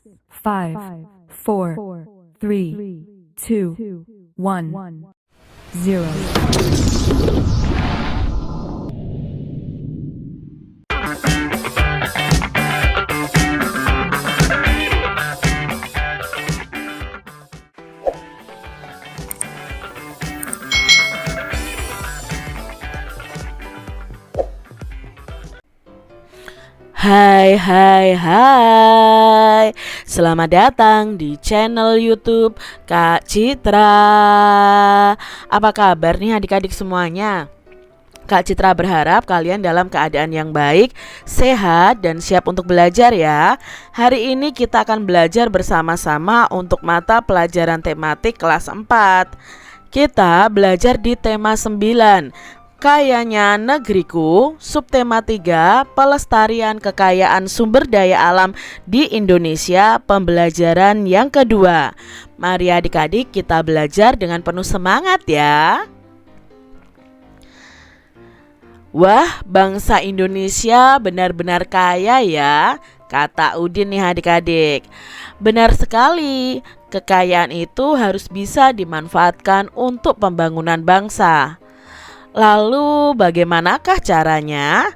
5, 4, 3, 2, 1, 0. Hai, selamat datang di channel YouTube Kak Citra. Apa kabar nih adik-adik semuanya? Kak Citra berharap kalian dalam keadaan yang baik, sehat, dan siap untuk belajar ya. Hari ini kita akan belajar bersama-sama untuk mata pelajaran tematik kelas 4. Kita belajar di tema 9, Kayanya Negeriku, subtema 3, pelestarian kekayaan sumber daya alam di Indonesia, pembelajaran yang kedua. Mari adik-adik kita belajar dengan penuh semangat ya. Wah, bangsa Indonesia benar-benar kaya ya, kata Udin nih adik-adik. Benar sekali, kekayaan itu harus bisa dimanfaatkan untuk pembangunan bangsa. Lalu bagaimanakah caranya?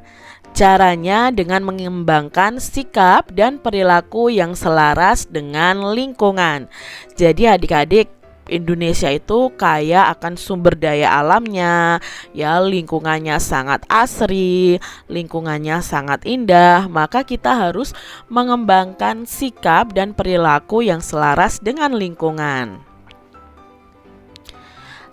Caranya dengan mengembangkan sikap dan perilaku yang selaras dengan lingkungan. Jadi adik-adik, Indonesia itu kaya akan sumber daya alamnya, ya, lingkungannya sangat asri, lingkungannya sangat indah, maka kita harus mengembangkan sikap dan perilaku yang selaras dengan lingkungan.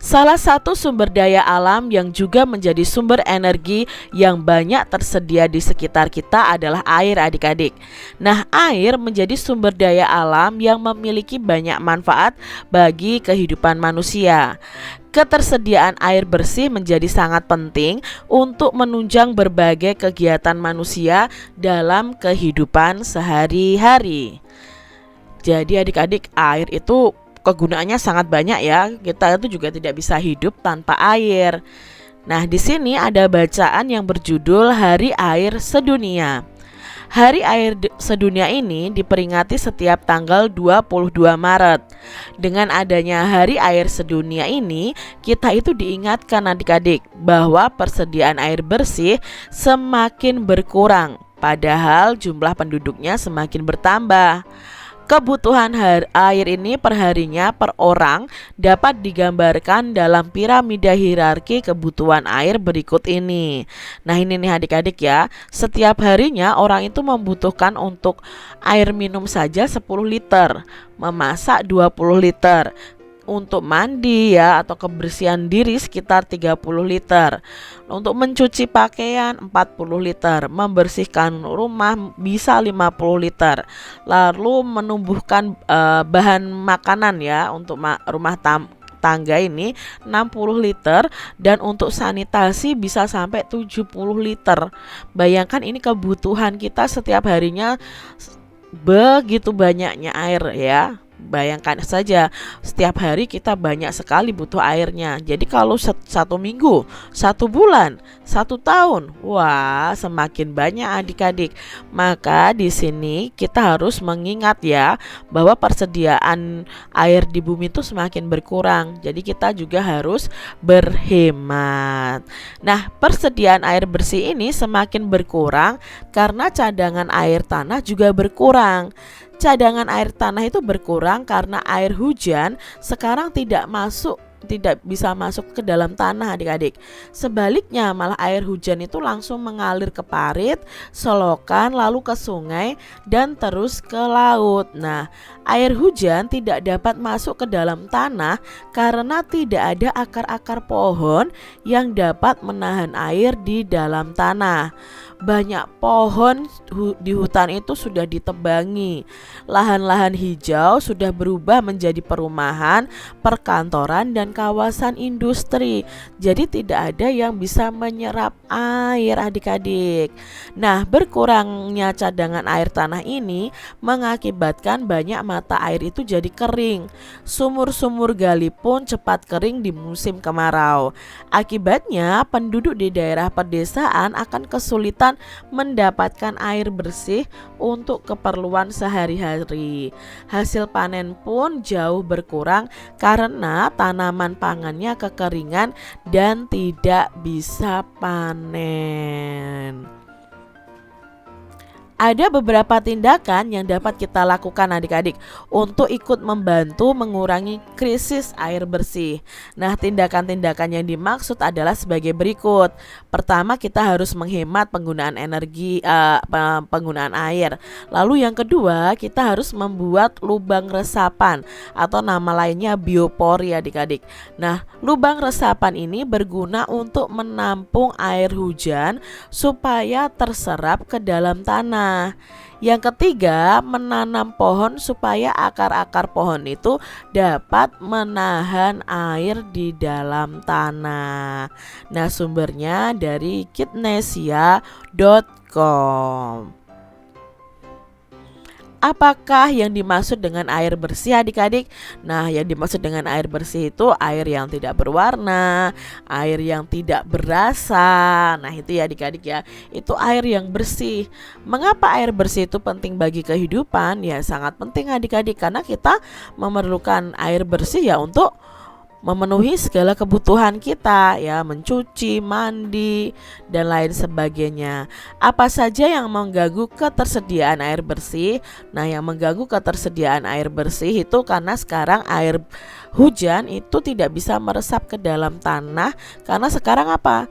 Salah satu sumber daya alam yang juga menjadi sumber energi yang banyak tersedia di sekitar kita adalah air adik-adik. Nah, air menjadi sumber daya alam yang memiliki banyak manfaat bagi kehidupan manusia. Ketersediaan air bersih menjadi sangat penting untuk menunjang berbagai kegiatan manusia dalam kehidupan sehari-hari. Jadi adik-adik, air itu kegunaannya sangat banyak ya. Kita itu juga tidak bisa hidup tanpa air. Nah, di sini ada bacaan yang berjudul Hari Air Sedunia. Hari Air Sedunia ini diperingati setiap tanggal 22 Maret. Dengan adanya Hari Air Sedunia ini, kita itu diingatkan adik-adik bahwa persediaan air bersih semakin berkurang, padahal jumlah penduduknya semakin bertambah. Kebutuhan air ini perharinya per orang dapat digambarkan dalam piramida hierarki kebutuhan air berikut ini. Nah, ini nih adik-adik ya, setiap harinya orang itu membutuhkan untuk air minum saja 10 liter, memasak 20 liter, untuk mandi ya atau kebersihan diri sekitar 30 liter, untuk mencuci pakaian 40 liter, membersihkan rumah bisa 50 liter, lalu menumbuhkan bahan makanan ya untuk rumah tangga ini 60 liter, dan untuk sanitasi bisa sampai 70 liter. Bayangkan ini kebutuhan kita setiap harinya, begitu banyaknya air ya. Bayangkan saja, setiap hari kita banyak sekali butuh airnya. Jadi kalau satu minggu, 1 bulan, 1 tahun, wah, semakin banyak adik-adik. Maka di sini kita harus mengingat ya bahwa persediaan air di bumi itu semakin berkurang. Jadi kita juga harus berhemat. Nah, persediaan air bersih ini semakin berkurang karena cadangan air tanah juga berkurang. Cadangan air tanah itu berkurang karena air hujan sekarang tidak bisa masuk ke dalam tanah adik-adik. Sebaliknya malah air hujan itu langsung mengalir ke parit, selokan, lalu ke sungai, dan terus ke laut. Nah, air hujan tidak dapat masuk ke dalam tanah karena tidak ada akar-akar pohon yang dapat menahan air di dalam tanah. Banyak pohon di hutan itu sudah ditebangi. Lahan-lahan hijau sudah berubah menjadi perumahan, perkantoran, dan kawasan industri. Jadi tidak ada yang bisa menyerap air adik-adik. Nah, berkurangnya cadangan air tanah ini mengakibatkan banyak mata air itu jadi kering. Sumur-sumur gali pun cepat kering di musim kemarau. Akibatnya penduduk di daerah pedesaan akan kesulitan kesulitan mendapatkan air bersih untuk keperluan sehari-hari. Hasil panen pun jauh berkurang karena tanaman pangannya kekeringan dan tidak bisa panen. Ada beberapa tindakan yang dapat kita lakukan adik-adik untuk ikut membantu mengurangi krisis air bersih. Nah, tindakan-tindakan yang dimaksud adalah sebagai berikut. Pertama, kita harus menghemat penggunaan penggunaan air. Lalu yang kedua, kita harus membuat lubang resapan atau nama lainnya biopori adik-adik. Nah, lubang resapan ini berguna untuk menampung air hujan supaya terserap ke dalam tanah. Yang ketiga, menanam pohon supaya akar-akar pohon itu dapat menahan air di dalam tanah. Nah, sumbernya dari kitnesia.com. Apakah yang dimaksud dengan air bersih adik-adik? Nah, yang dimaksud dengan air bersih itu air yang tidak berwarna, air yang tidak berasa. Nah, itu ya adik-adik ya, itu air yang bersih. Mengapa air bersih itu penting bagi kehidupan? Ya sangat penting adik-adik, karena kita memerlukan air bersih ya untuk memenuhi segala kebutuhan kita ya, mencuci, mandi, dan lain sebagainya. Apa saja yang mengganggu ketersediaan air bersih? Nah, yang mengganggu ketersediaan air bersih itu karena sekarang air hujan itu tidak bisa meresap ke dalam tanah karena sekarang apa?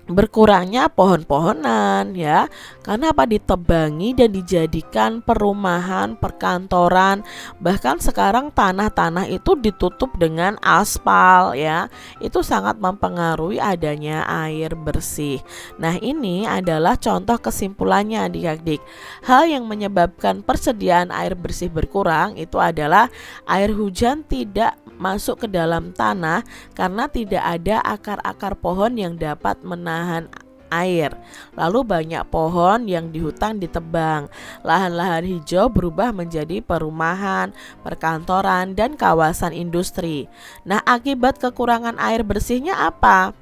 Berkurangnya pohon-pohonan ya, karena apa, ditebangi dan dijadikan perumahan, perkantoran, bahkan sekarang tanah-tanah itu ditutup dengan aspal ya. Itu sangat mempengaruhi adanya air bersih. Nah, ini adalah contoh kesimpulannya adik-adik. Hal yang menyebabkan persediaan air bersih berkurang itu adalah air hujan tidak masuk ke dalam tanah karena tidak ada akar-akar pohon yang dapat menahan air. Lalu banyak pohon yang di hutan ditebang. Lahan-lahan hijau berubah menjadi perumahan, perkantoran, dan kawasan industri. Nah, akibat kekurangan air bersihnya apa?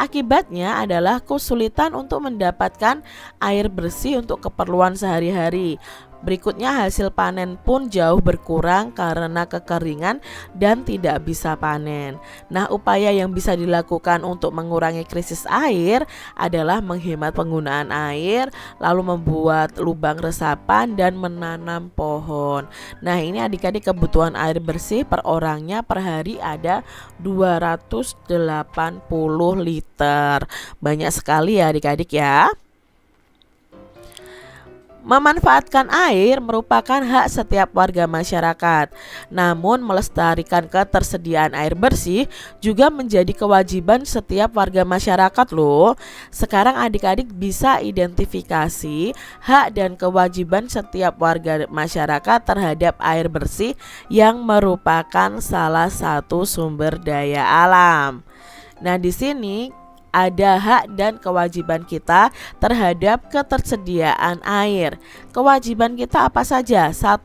Akibatnya adalah kesulitan untuk mendapatkan air bersih untuk keperluan sehari-hari. Berikutnya, hasil panen pun jauh berkurang karena kekeringan dan tidak bisa panen. Nah, upaya yang bisa dilakukan untuk mengurangi krisis air adalah menghemat penggunaan air, lalu membuat lubang resapan dan menanam pohon. Nah, ini adik-adik kebutuhan air bersih per orangnya per hari ada 280 liter. Banyak sekali ya adik-adik ya. Memanfaatkan air merupakan hak setiap warga masyarakat. Namun melestarikan ketersediaan air bersih juga menjadi kewajiban setiap warga masyarakat loh. Sekarang adik-adik bisa identifikasi hak dan kewajiban setiap warga masyarakat terhadap air bersih yang merupakan salah satu sumber daya alam. Nah, di sini ada hak dan kewajiban kita terhadap ketersediaan air. Kewajiban kita apa saja? 1.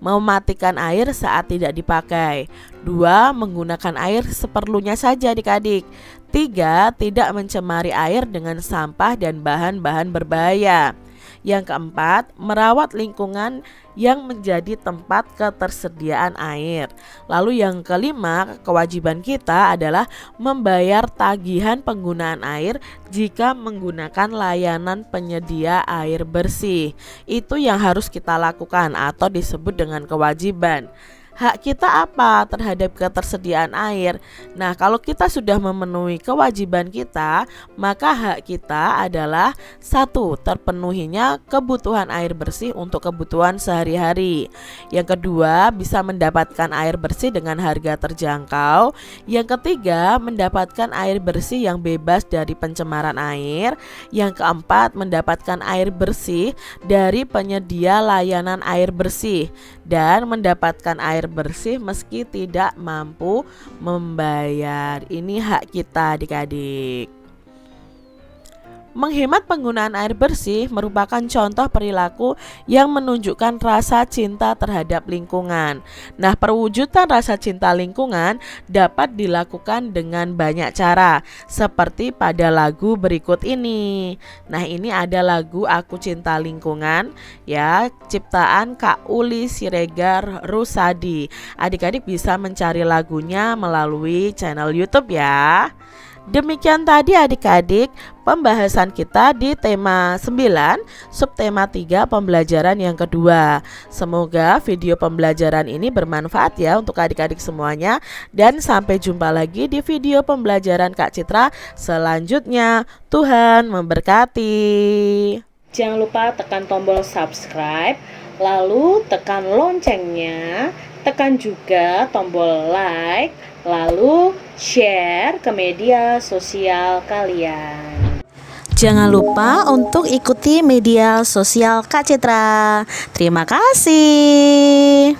Mematikan air saat tidak dipakai. 2. Menggunakan air seperlunya saja adik-adik. 3. Tidak mencemari air dengan sampah dan bahan-bahan berbahaya. Yang keempat, merawat lingkungan yang menjadi tempat ketersediaan air. Lalu yang kelima, kewajiban kita adalah membayar tagihan penggunaan air jika menggunakan layanan penyedia air bersih. Itu yang harus kita lakukan atau disebut dengan kewajiban. Hak kita apa terhadap ketersediaan air? Nah, kalau kita sudah memenuhi kewajiban kita, maka hak kita adalah 1. Terpenuhinya kebutuhan air bersih untuk kebutuhan sehari-hari. Yang kedua, bisa mendapatkan air bersih dengan harga terjangkau. Yang ketiga, mendapatkan air bersih yang bebas dari pencemaran air. Yang keempat, mendapatkan air bersih dari penyedia layanan air bersih dan mendapatkan air bersih meski tidak mampu membayar. Ini hak kita adik-adik. Menghemat penggunaan air bersih merupakan contoh perilaku yang menunjukkan rasa cinta terhadap lingkungan. Nah, perwujudan rasa cinta lingkungan dapat dilakukan dengan banyak cara, seperti pada lagu berikut ini. Nah, ini ada lagu Aku Cinta Lingkungan ya, ciptaan Kak Uli Siregar Rusadi. Adik-adik bisa mencari lagunya melalui channel YouTube ya. Demikian tadi adik-adik pembahasan kita di tema 9, subtema 3 pembelajaran yang kedua. Semoga video pembelajaran ini bermanfaat ya untuk adik-adik semuanya. Dan sampai jumpa lagi di video pembelajaran Kak Citra selanjutnya. Tuhan memberkati. Jangan lupa tekan tombol subscribe, lalu tekan loncengnya, tekan juga tombol like, lalu share ke media sosial kalian. Jangan lupa untuk ikuti media sosial Kak Citra. Terima kasih.